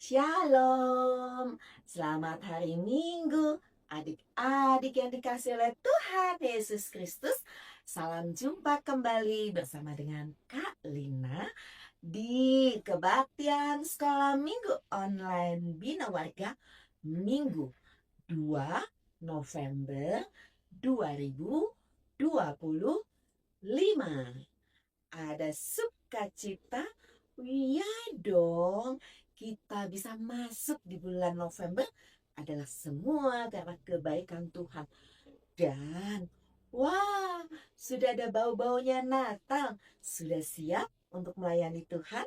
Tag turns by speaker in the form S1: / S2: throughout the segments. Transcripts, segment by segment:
S1: Shalom, selamat hari Minggu, adik-adik yang dikasih oleh Tuhan Yesus Kristus. Salam jumpa kembali bersama dengan Kak Lina di kebaktian sekolah minggu online Bina Warga Minggu 2 November 2025. Ada sukacita? Ya dong, kita bisa masuk di bulan November adalah semua karena kebaikan Tuhan. Dan wah, sudah ada bau-baunya Natal. Sudah siap untuk melayani Tuhan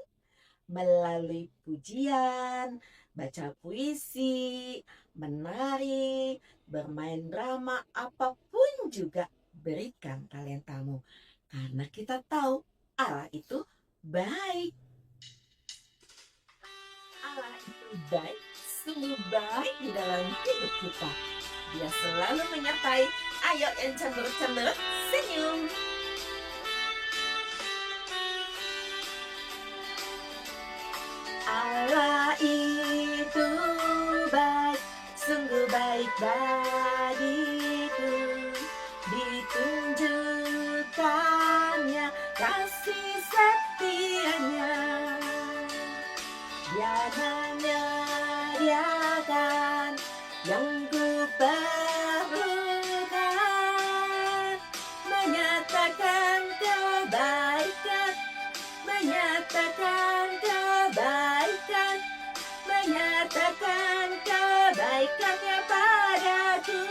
S1: melalui pujian, baca puisi, menari, bermain drama, apapun juga berikan talentamu. Karena kita tahu Allah itu baik. Allah itu baik, sungguh baik di dalam hidup kita. Dia selalu menyertai. Ayo yang cenderung senyum. Allah itu baik, sungguh baik bagiku. Ditunjukkannya kasih setianya. Dia menyediakan yang ku perlukan, menyatakan kebaikan, menyatakan kebaikan, menyatakan kebaikannya padaku.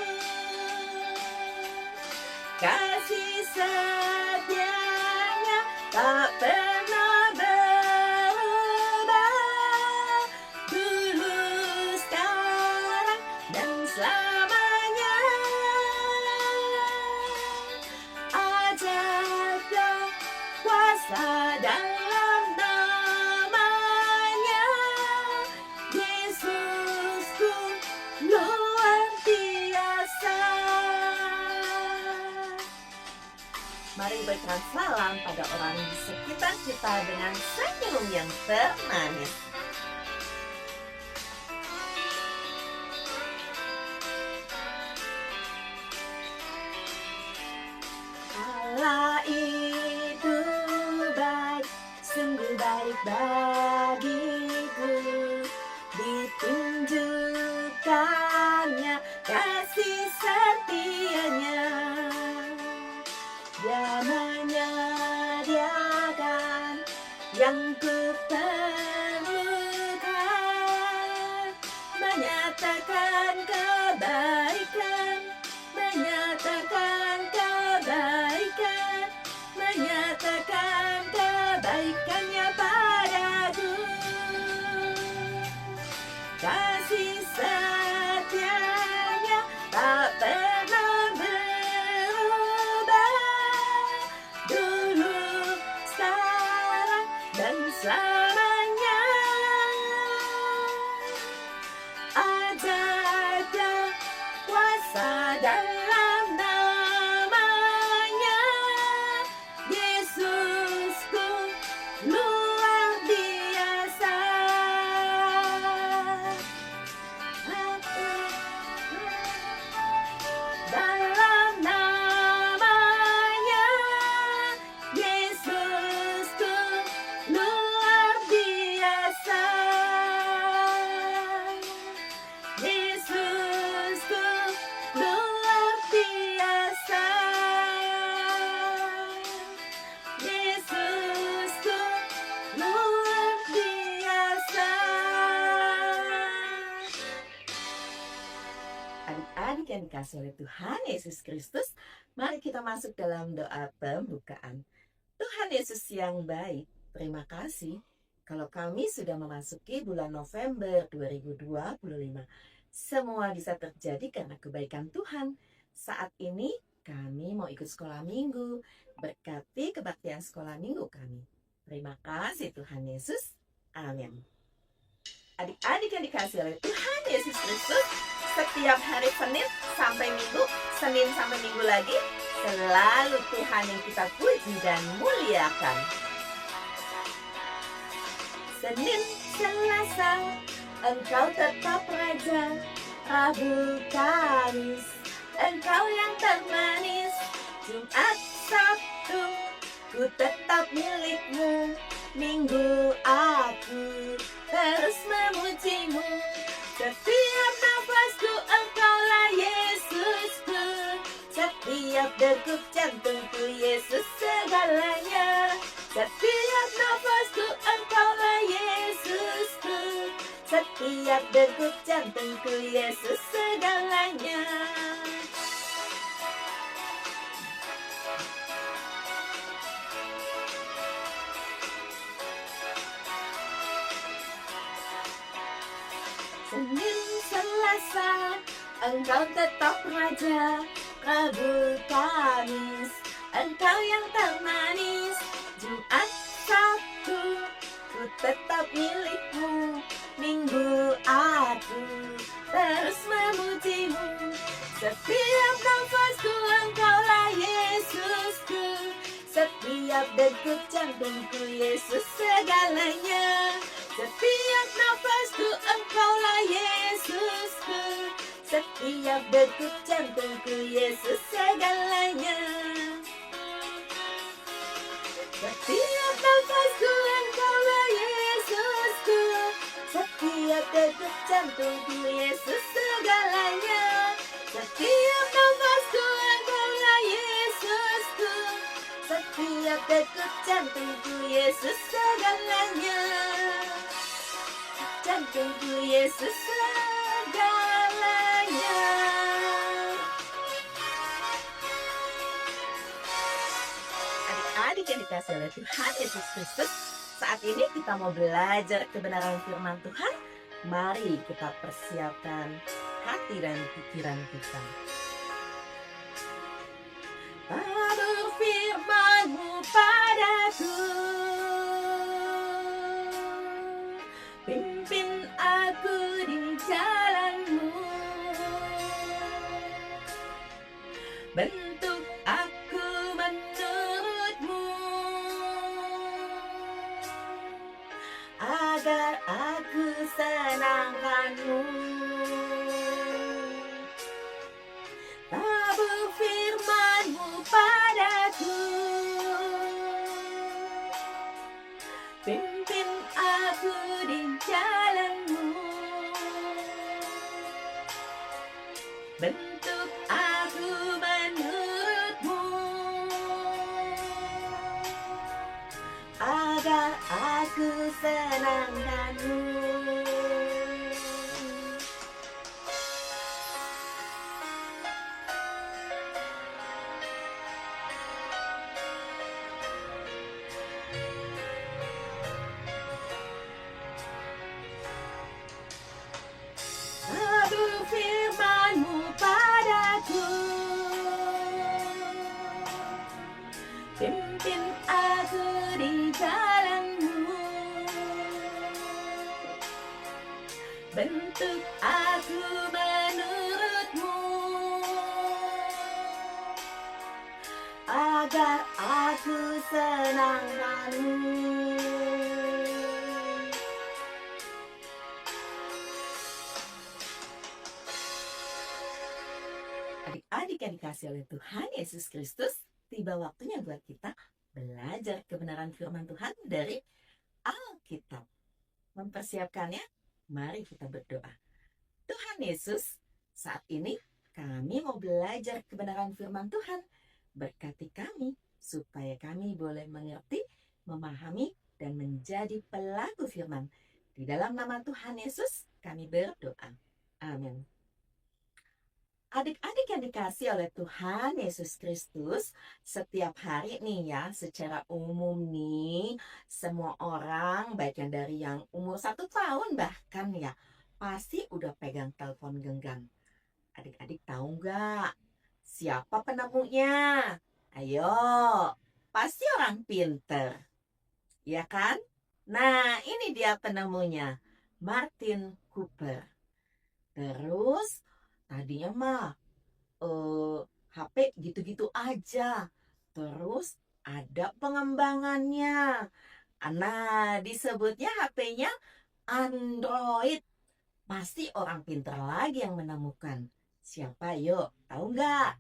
S1: Kasih setianya tak pernah berubah, dulu, sekarang, dan selamanya. Ajaibnya kuasa dalam namanya, Yesusku luar biasa. Mari berikan salam pada orang di sekitar kita dengan senyum yang termanis. Allah itu baik, sungguh baik bagiku. Ditunjukkannya kasih setianya. Dia menyediakan yang ku perlukan, menyatakan kebaikan, menyatakan kebaikan, menyatakan kebaikannya padaku. Kasih setianya tak pernah berubah, dulu, sekarang, dan selamanya. Ajaibnya kuasa dalam namanya, Yesusku luar biasa. Dalam namanya, Yesusku luar biasa. Yesusku luar biasa. Yesusku luar biasa. Adik-adik yang dikasih oleh Tuhan Yesus Kristus, mari kita masuk dalam doa pembukaan. Tuhan Yesus yang baik, terima kasih kalau kami sudah memasuki bulan November 2025. Semua bisa terjadi karena kebaikan Tuhan. Saat ini kami mau ikut sekolah minggu, berkati kebaktian sekolah minggu kami. Terima kasih Tuhan Yesus. Amin. Adik-adik yang dikasih oleh Tuhan Yesus Kristus, setiap hari Senin sampai Minggu, Senin sampai Minggu lagi, selalu Tuhan yang kita puji dan muliakan. Senin, Selasa, Engkau tetap Raja, Rabu Kamis, Engkau yang termanis. Jumat Sabtu, ku tetap milikmu. Minggu aku terus memujimu. Setiap nafasku engkaulah Yesusku. Setiap degup jantungku Yesus segalanya. Setiap nafasku engkaulah Yesusku. Setiap degup jantungku Yesus segalanya. Senin Selasa, engkau tetap Raja. Rabu Kamis, engkau yang termanis. Jumat Sabtu, ku tetap milikmu. Minggu aku terus memujimu. Setiap nafasku engkaulah Yesusku. Setiap degup jantungku Yesus segalanya. Setiap nafasku engkaulah Yesusku. Setiap degup jantungku Yesus segalanya. Setiap nafasku engkaulah Yesusku. Setiap degup jantungku Yesus segalanya. Setiap nafasku engkaulah Yesusku. Setiap degup jantungku Yesus segalanya. Jantungku Yesus segalanya. Adik-adik yang dikasihi oleh Tuhan Yesus Kristus, saat ini kita mau belajar kebenaran firman Tuhan. Mari kita persiapkan hati dan pikiran kita. Berfirman-Mu padaku, pimpin aku di jalan-Mu, bentuk aku menurut-Mu, agar aku senangkan-Mu. Tabur firman-Mu padaku, pimpin aku di jalan-Mu, bentuk aku menurut-Mu, agar aku senangkan-Mu. Tabur firman-Mu padaku, pimpin aku di jalan-Mu, bentuk aku menurut-Mu, agar aku senangkan-Mu. Adik-adik yang dikasihi oleh Tuhan Yesus Kristus, tiba waktunya buat kita belajar kebenaran firman Tuhan dari Alkitab. Mempersiapkannya, mari kita berdoa. Tuhan Yesus, saat ini kami mau belajar kebenaran firman Tuhan. Berkati kami, supaya kami boleh mengerti, memahami, dan menjadi pelaku firman. Di dalam nama Tuhan Yesus, kami berdoa. Amin. Adik-adik yang dikasihi oleh Tuhan Yesus Kristus, setiap hari nih ya, secara umum nih, semua orang, baik yang dari yang umur 1 tahun bahkan ya, pasti udah pegang telepon genggam. Adik-adik tahu nggak siapa penemunya? Ayo, pasti orang pinter, ya kan? Nah, ini dia penemunya, Martin Cooper. Terus tadinya mah HP gitu-gitu aja. Terus ada pengembangannya. Nah, disebutnya HP-nya Android. pasti orang pintar lagi yang menemukan. Siapa yuk? Tahu nggak?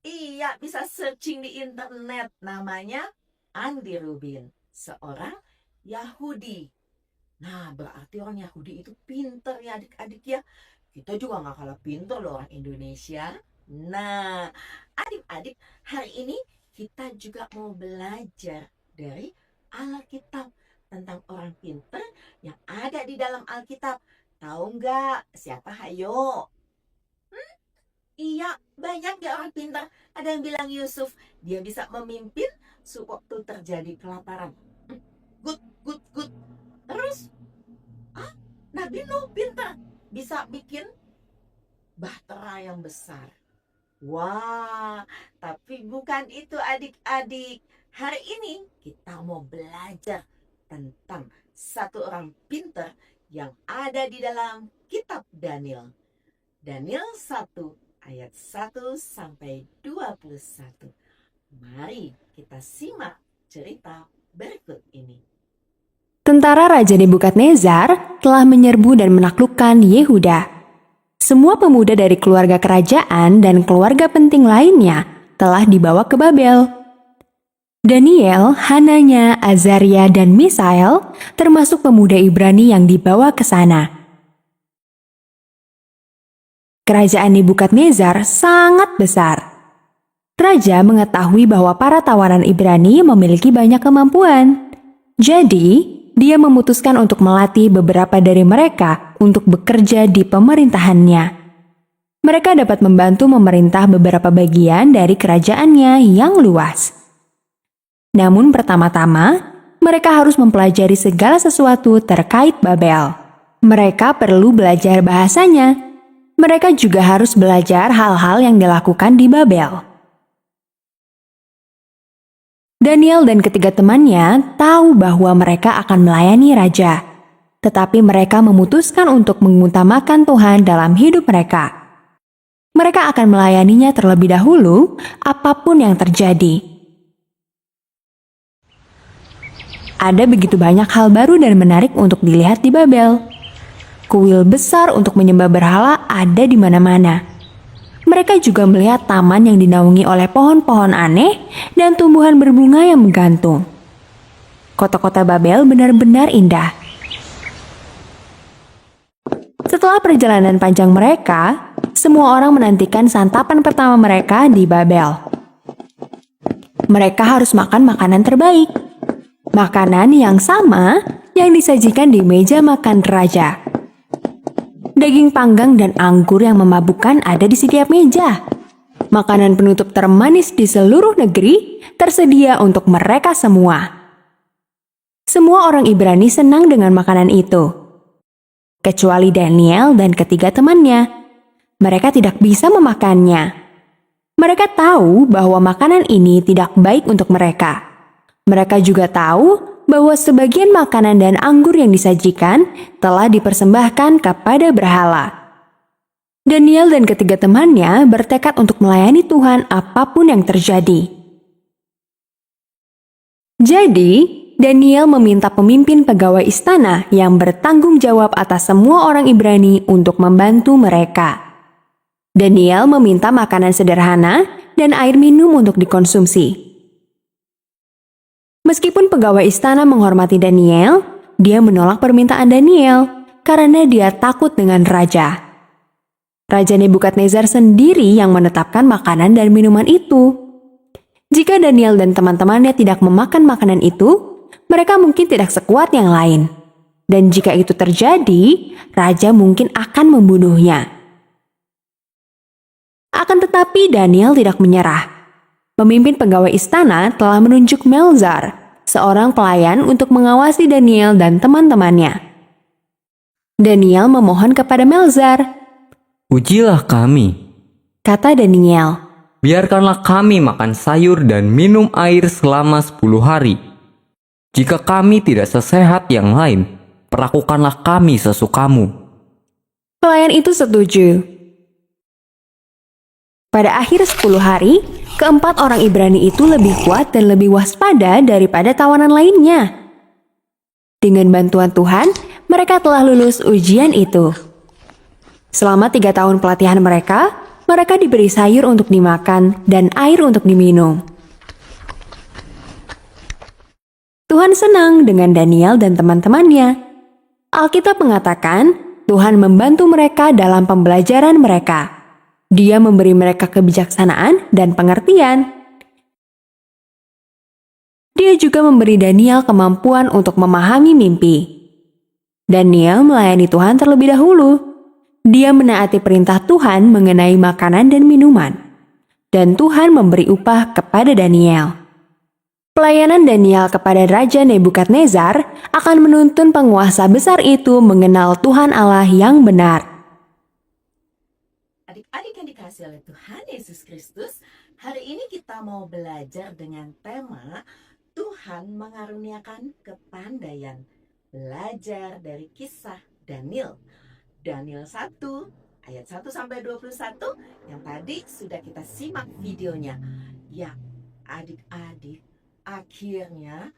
S1: Iya, bisa searching di internet. Namanya Andy Rubin, seorang Yahudi. Nah, berarti orang Yahudi itu pintar ya adik-adik ya. Kita juga nggak kalah pintar loh orang Indonesia. Nah, adik-adik, hari ini kita juga mau belajar dari Alkitab tentang orang pintar yang ada di dalam Alkitab. Tahu nggak siapa? Hayo. Iya, banyak ya orang pintar. Ada yang bilang Yusuf, dia bisa memimpin sewaktu terjadi kelaparan. Good, good, good. Terus, Nabi Nuh pintar, bisa bikin bahtera yang besar. Wah, tapi bukan itu adik-adik. Hari ini kita mau belajar tentang satu orang pintar yang ada di dalam kitab Daniel. Daniel 1 ayat 1 sampai 21. Mari kita simak cerita berikut ini.
S2: Tentara Raja Nebukadnezar telah menyerbu dan menaklukkan Yehuda. Semua pemuda dari keluarga kerajaan dan keluarga penting lainnya telah dibawa ke Babel. Daniel, Hananya, Azaria, dan Misael termasuk pemuda Ibrani yang dibawa ke sana. Kerajaan Nebukadnezar sangat besar. Raja mengetahui bahwa para tawanan Ibrani memiliki banyak kemampuan. Jadi, dia memutuskan untuk melatih beberapa dari mereka untuk bekerja di pemerintahannya. Mereka dapat membantu memerintah beberapa bagian dari kerajaannya yang luas. Namun pertama-tama, mereka harus mempelajari segala sesuatu terkait Babel. Mereka perlu belajar bahasanya. Mereka juga harus belajar hal-hal yang dilakukan di Babel. Daniel dan ketiga temannya tahu bahwa mereka akan melayani raja, tetapi mereka memutuskan untuk mengutamakan Tuhan dalam hidup mereka. Mereka akan melayaninya terlebih dahulu, apapun yang terjadi. Ada begitu banyak hal baru dan menarik untuk dilihat di Babel. Kuil besar untuk menyembah berhala ada di mana-mana. Mereka juga melihat taman yang dinaungi oleh pohon-pohon aneh dan tumbuhan berbunga yang menggantung. Kota-kota Babel benar-benar indah. Setelah perjalanan panjang mereka, semua orang menantikan santapan pertama mereka di Babel. Mereka harus makan makanan terbaik. Makanan yang sama yang disajikan di meja makan raja. Daging panggang dan anggur yang memabukkan ada di setiap meja. Makanan penutup termanis di seluruh negeri tersedia untuk mereka semua. Semua orang Ibrani senang dengan makanan itu, kecuali Daniel dan ketiga temannya. Mereka tidak bisa memakannya. Mereka tahu bahwa makanan ini tidak baik untuk mereka. Mereka juga tahu bahwa sebagian makanan dan anggur yang disajikan telah dipersembahkan kepada berhala. Daniel dan ketiga temannya bertekad untuk melayani Tuhan apapun yang terjadi. Jadi, Daniel meminta pemimpin pegawai istana yang bertanggung jawab atas semua orang Ibrani untuk membantu mereka. Daniel meminta makanan sederhana dan air minum untuk dikonsumsi. Meskipun pegawai istana menghormati Daniel, dia menolak permintaan Daniel karena dia takut dengan raja. Raja Nebukadnezar sendiri yang menetapkan makanan dan minuman itu. Jika Daniel dan teman-temannya tidak memakan makanan itu, mereka mungkin tidak sekuat yang lain. Dan jika itu terjadi, raja mungkin akan membunuhnya. Akan tetapi Daniel tidak menyerah. Pemimpin pegawai istana telah menunjuk Melzar, seorang pelayan untuk mengawasi Daniel dan teman-temannya. Daniel memohon kepada Melzar.
S3: "Ujilah kami,"
S2: kata Daniel.
S3: "Biarkanlah kami makan sayur dan minum air selama 10 hari. Jika kami tidak sesehat yang lain, perlakukanlah kami sesukamu."
S2: Pelayan itu setuju. Pada akhir 10 hari, keempat orang Ibrani itu lebih kuat dan lebih waspada daripada tawanan lainnya. Dengan bantuan Tuhan, mereka telah lulus ujian itu. Selama 3 tahun pelatihan mereka diberi sayur untuk dimakan dan air untuk diminum. Tuhan senang dengan Daniel dan teman-temannya. Alkitab mengatakan Tuhan membantu mereka dalam pembelajaran mereka. Dia memberi mereka kebijaksanaan dan pengertian. Dia juga memberi Daniel kemampuan untuk memahami mimpi. Daniel melayani Tuhan terlebih dahulu. Dia menaati perintah Tuhan mengenai makanan dan minuman. Dan Tuhan memberi upah kepada Daniel. Pelayanan Daniel kepada Raja Nebukadnezar akan menuntun penguasa besar itu mengenal Tuhan Allah yang benar.
S1: Adik-adik yang dikasihi oleh Tuhan Yesus Kristus, hari ini kita mau belajar dengan tema Tuhan mengaruniakan kepandaian. Belajar dari kisah Daniel. Daniel 1 ayat 1 sampai 21 yang tadi sudah kita simak videonya. Ya, adik-adik, akhirnya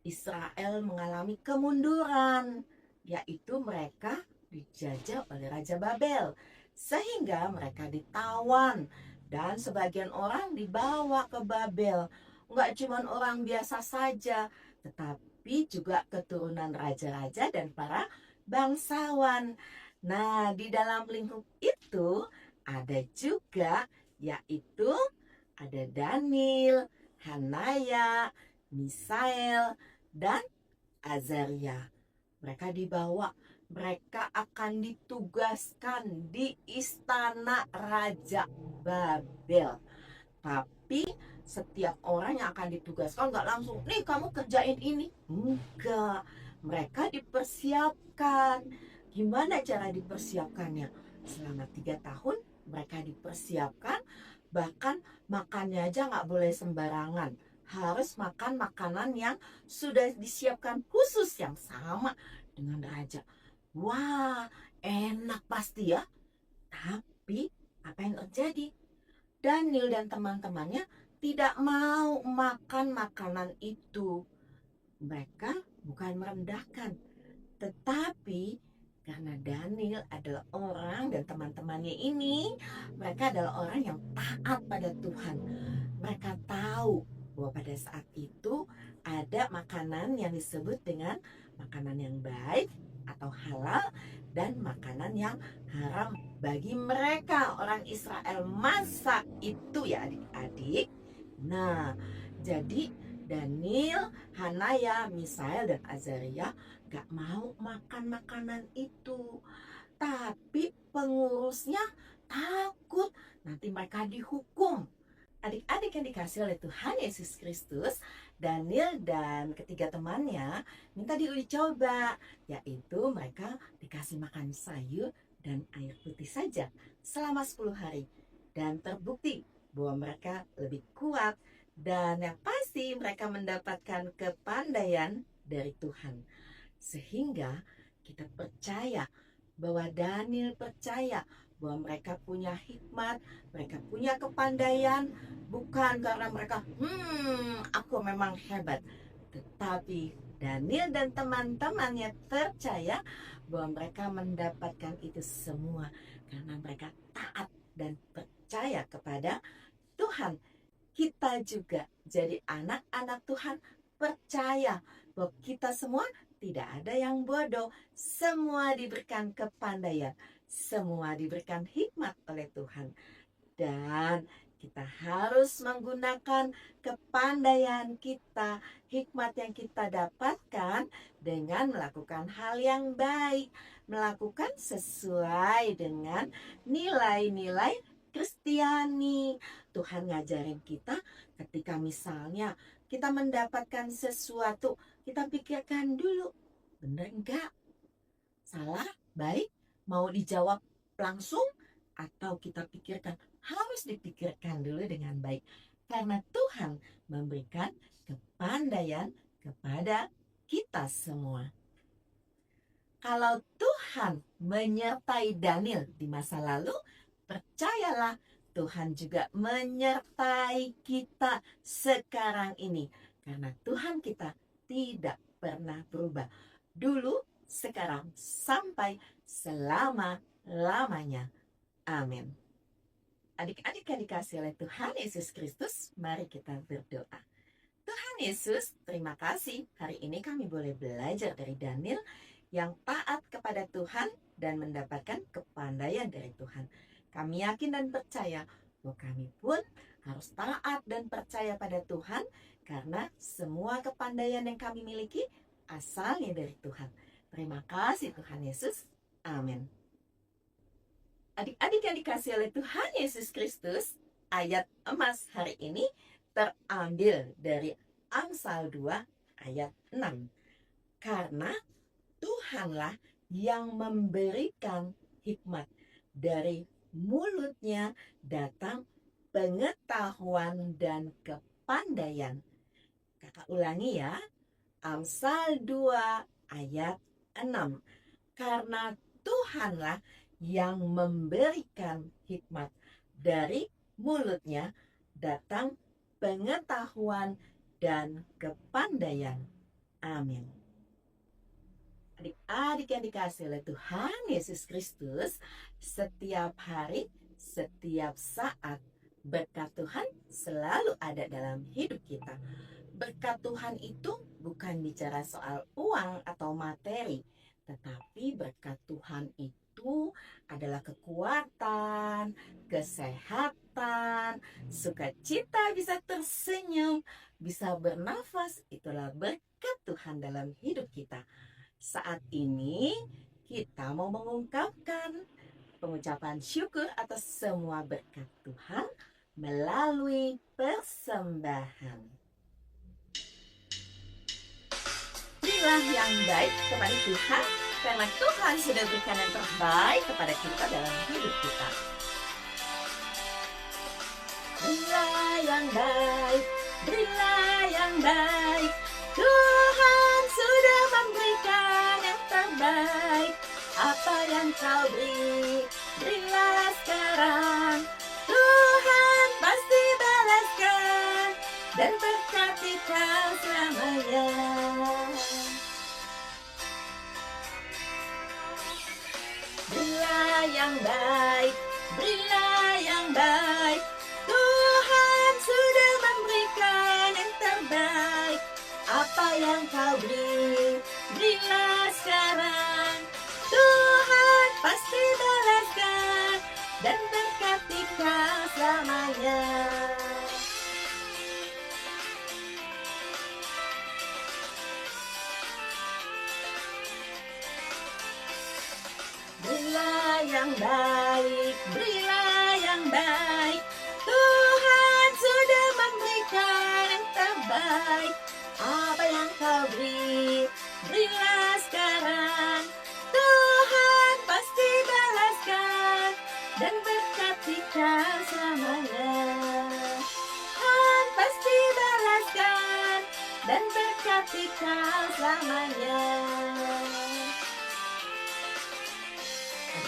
S1: Israel mengalami kemunduran, yaitu mereka dijajah oleh Raja Babel, sehingga mereka ditawan dan sebagian orang dibawa ke Babel. Enggak cuma orang biasa saja, tetapi juga keturunan raja-raja dan para bangsawan. Nah, di dalam lingkup itu ada juga, yaitu ada Daniel, Hanaya, Misael, dan Azaria. Mereka dibawa, mereka akan ditugaskan di istana Raja Babel. Tapi setiap orang yang akan ditugaskan nggak langsung, nih kamu kerjain ini. Enggak, mereka dipersiapkan. Gimana cara dipersiapkannya? Selama 3 tahun mereka dipersiapkan. Bahkan makannya aja nggak boleh sembarangan. Harus makan makanan yang sudah disiapkan khusus yang sama dengan raja. Wah, enak pasti ya. Tapi apa yang terjadi? Daniel dan teman-temannya tidak mau makan makanan itu. Mereka bukan merendahkan, tetapi karena Daniel adalah orang dan teman-temannya ini, mereka adalah orang yang taat pada Tuhan. Mereka tahu bahwa pada saat itu ada makanan yang disebut dengan makanan yang baik atau halal dan makanan yang haram bagi mereka orang Israel masa itu ya adik-adik. Nah, jadi Daniel, Hanaya, Misael, dan Azaria gak mau makan makanan itu. Tapi pengurusnya takut nanti mereka dihukum. Adik-adik yang dikasih oleh Tuhan Yesus Kristus, Daniel dan ketiga temannya minta diuji coba, yaitu mereka dikasih makan sayur dan air putih saja selama 10 hari. Dan terbukti bahwa mereka lebih kuat dan yang pasti mereka mendapatkan kepandaian dari Tuhan. Sehingga kita percaya bahwa Daniel percaya bahwa mereka punya hikmat, mereka punya kepandaian, bukan karena mereka, aku memang hebat. Tetapi Daniel dan teman-temannya percaya bahwa mereka mendapatkan itu semua karena mereka taat dan percaya kepada Tuhan. Kita juga jadi anak-anak Tuhan percaya bahwa kita semua tidak ada yang bodoh. Semua diberikan kepandaian, semua diberikan hikmat oleh Tuhan. Dan kita harus menggunakan kepandaian kita, hikmat yang kita dapatkan dengan melakukan hal yang baik, melakukan sesuai dengan nilai-nilai Kristiani. Tuhan ngajarin kita ketika misalnya kita mendapatkan sesuatu, kita pikirkan dulu, benar enggak? Salah? Baik? Mau dijawab langsung? Atau kita pikirkan? Harus dipikirkan dulu dengan baik. Karena Tuhan memberikan kepandaian kepada kita semua. Kalau Tuhan menyertai Daniel di masa lalu, percayalah Tuhan juga menyertai kita sekarang ini. Karena Tuhan kita tidak pernah berubah. Dulu sekarang sampai selama-lamanya. Amin. Adik-adik yang dikasihi oleh Tuhan Yesus Kristus, mari kita berdoa. Tuhan Yesus, terima kasih hari ini kami boleh belajar dari Daniel yang taat kepada Tuhan dan mendapatkan kepandaian dari Tuhan. Kami yakin dan percaya bahwa kami pun harus taat dan percaya pada Tuhan karena semua kepandaian yang kami miliki asalnya dari Tuhan. Terima kasih Tuhan Yesus. Amin. Adik-adik yang dikasihi oleh Tuhan Yesus Kristus, ayat emas hari ini terambil dari Amsal 2 ayat 6. Karena Tuhanlah yang memberikan hikmat, dari mulutnya datang pengetahuan dan kepandaian. Kakak ulangi ya, Amsal 2 ayat 6. Karena Tuhanlah yang memberikan hikmat, dari mulutnya datang pengetahuan dan kepandaian. Amin. Adik-adik yang dikasihi oleh Tuhan Yesus Kristus, setiap hari, setiap saat, berkat Tuhan selalu ada dalam hidup kita. Berkat Tuhan itu bukan bicara soal uang atau materi, tetapi berkat Tuhan itu adalah kekuatan, kesehatan, sukacita, bisa tersenyum, bisa bernafas. Itulah berkat Tuhan dalam hidup kita. Saat ini kita mau mengungkapkan pengucapan syukur atas semua berkat Tuhan melalui persembahan. Berilah yang baik kepada Tuhan, karena Tuhan sudah berikan yang terbaik kepada kita dalam hidup kita. Berilah yang baik, berilah yang baik. Tuhan sudah memberikan yang terbaik. Apa yang kau beri, berilah sekarang. Tuhan pasti balaskan dan berkati kau selamanya. Berilah yang baik, berilah yang baik. Tuhan sudah memberikan yang terbaik. Apa yang kau beri, berilah sekarang. Tuhan pasti balaskan dan berkati kau selamanya. Berilah yang baik, berilah yang baik. Tuhan sudah memberikan yang terbaik. Apa yang kau beri, berilah sekarang. Tuhan pasti balaskan dan berkati kau selamanya. Tuhan pasti balaskan dan berkati kau selamanya.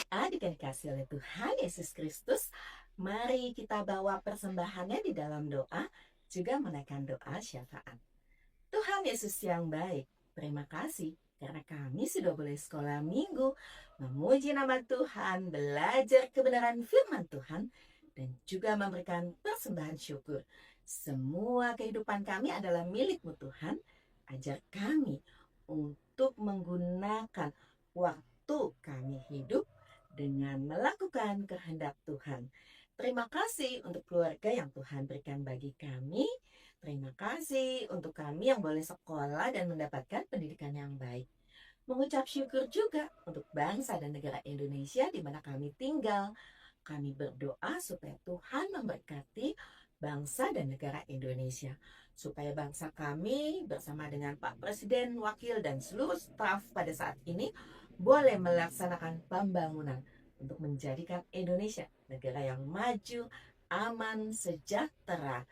S1: Adik-adik yang dikasihi oleh Tuhan Yesus Kristus, mari kita bawa persembahannya di dalam doa, juga menaikkan doa syafaat. Tuhan Yesus yang baik, terima kasih karena kami sudah boleh sekolah minggu, memuji nama Tuhan, belajar kebenaran firman Tuhan, dan juga memberikan persembahan syukur. Semua kehidupan kami adalah milik-Mu Tuhan. Ajar kami untuk menggunakan waktu kami hidup dengan melakukan kehendak Tuhan. Terima kasih untuk keluarga yang Tuhan berikan bagi kami. Terima kasih untuk kami yang boleh sekolah dan mendapatkan pendidikan yang baik. Mengucap syukur juga untuk bangsa dan negara Indonesia di mana kami tinggal. Kami berdoa supaya Tuhan memberkati bangsa dan negara Indonesia. Supaya bangsa kami bersama dengan Pak Presiden, Wakil, dan seluruh staf pada saat ini boleh melaksanakan pembangunan untuk menjadikan Indonesia negara yang maju, aman, sejahtera.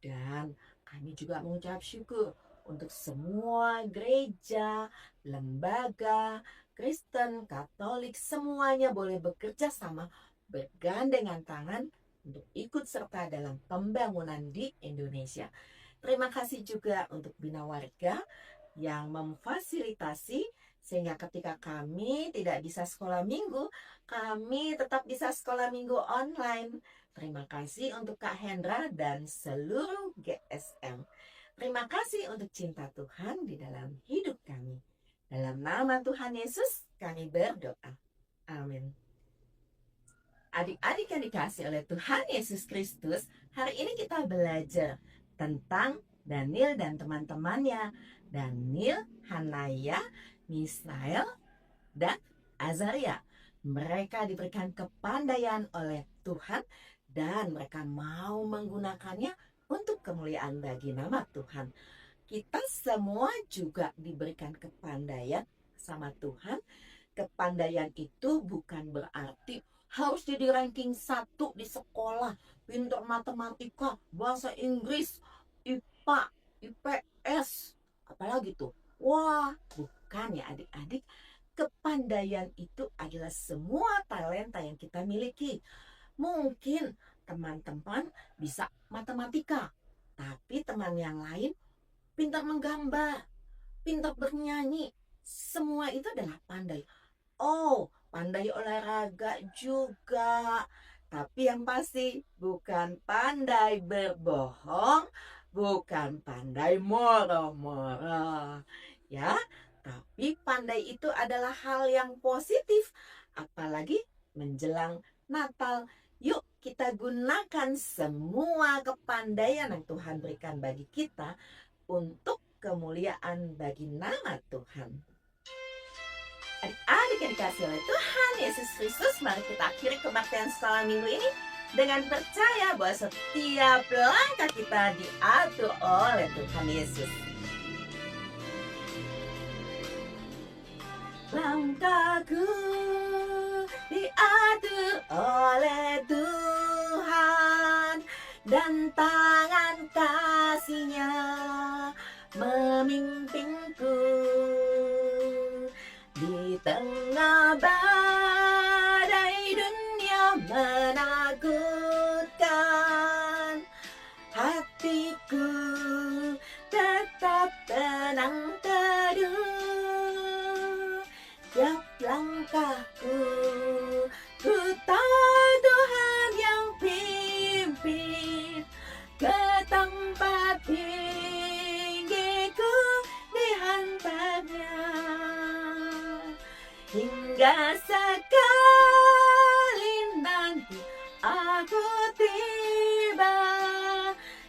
S1: Dan kami juga mengucap syukur untuk semua gereja, lembaga, Kristen, Katolik, semuanya boleh bekerja sama, bergandengan tangan untuk ikut serta dalam pembangunan di Indonesia. Terima kasih juga untuk Bina Warga yang memfasilitasi Sehingga ketika kami tidak bisa sekolah minggu, kami tetap bisa sekolah minggu online. Terima kasih untuk Kak Hendra dan seluruh GSM. Terima kasih untuk cinta Tuhan di dalam hidup kami. Dalam nama Tuhan Yesus kami berdoa. Amin. Adik-adik yang dikasihi oleh Tuhan Yesus Kristus, hari ini kita belajar tentang Daniel dan teman-temannya. Daniel, Hanaya, Misael, dan Azaria. Mereka diberikan kepandaian oleh Tuhan dan mereka mau menggunakannya untuk kemuliaan bagi nama Tuhan. Kita semua juga diberikan kepandaian sama Tuhan. Kepandaian itu bukan berarti harus jadi ranking 1 di sekolah, pintar matematika, bahasa Inggris, IPA, IPS, apalagi tuh. Wah, bukan ya adik-adik. Kepandaian itu adalah semua talenta yang kita miliki. Mungkin teman-teman bisa matematika, tapi teman yang lain pintar menggambar, pintar bernyanyi. Semua itu adalah pandai. Oh, pandai olahraga juga. Tapi yang pasti bukan pandai berbohong, bukan pandai moro-moro. Ya, tapi pandai itu adalah hal yang positif. Apalagi menjelang Natal. Yuk kita gunakan semua kepandaian yang Tuhan berikan bagi kita untuk kemuliaan bagi nama Tuhan. Adik-adik yang dikasihi oleh Tuhan Yesus Kristus, mari kita akhiri kebaktian sekolah minggu ini dengan percaya bahwa setiap langkah kita diatur oleh Tuhan Yesus. Langkahku diatur oleh Tuhan dan tangan kasih-Nya memimpinku di tengah badai dunia menakutkan. Hatiku tetap tenang teduh. Tiap langkahku ku tahu Tuhan yang pimpin ke tempat tinggiku dihantarnya. Hingga sekali nanti aku tiba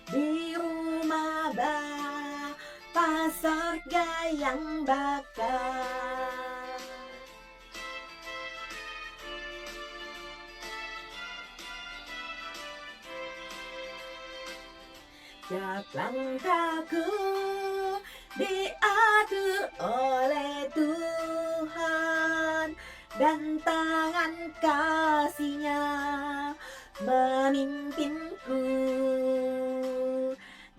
S1: di rumah Bapa sorga yang bakal. Tiap langkahku diatur oleh Tuhan dan tangan kasih-Nya memimpinku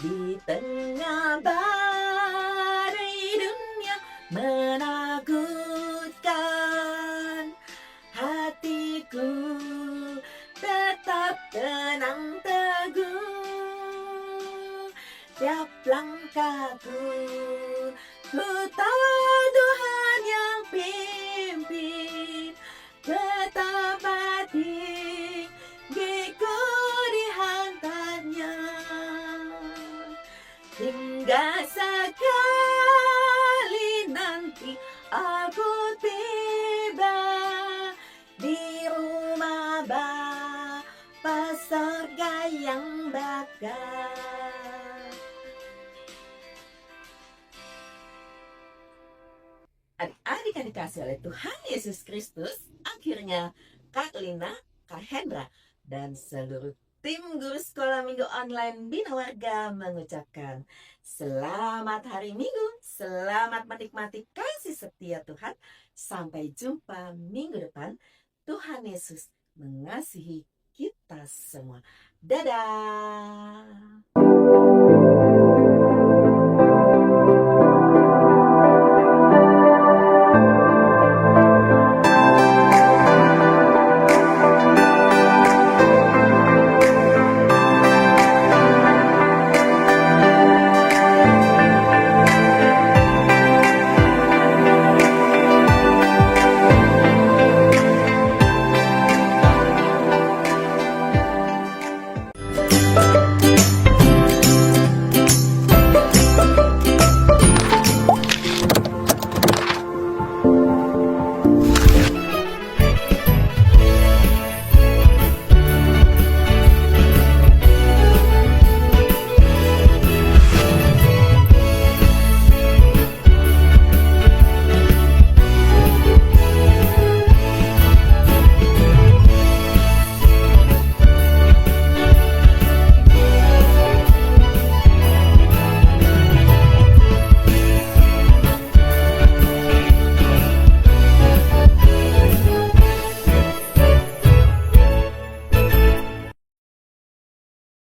S1: di tengah badai dunia menakutkan. Hatiku tetap tenang teguh. Tiap langkahku ku tahu Tuhan yang pimpin ke tempat tinggiku dihantarnya. Hingga sekali nanti aku tiba di rumah Bapa sorga yang bakal. Adik-adik yang dikasihi oleh Tuhan Yesus Kristus, akhirnya Kak Lina, Kak Hendra, dan seluruh tim guru sekolah minggu online Bina Warga mengucapkan selamat hari Minggu, selamat menikmati kasih setia Tuhan. Sampai jumpa minggu depan. Tuhan Yesus mengasihi kita semua. Dadah.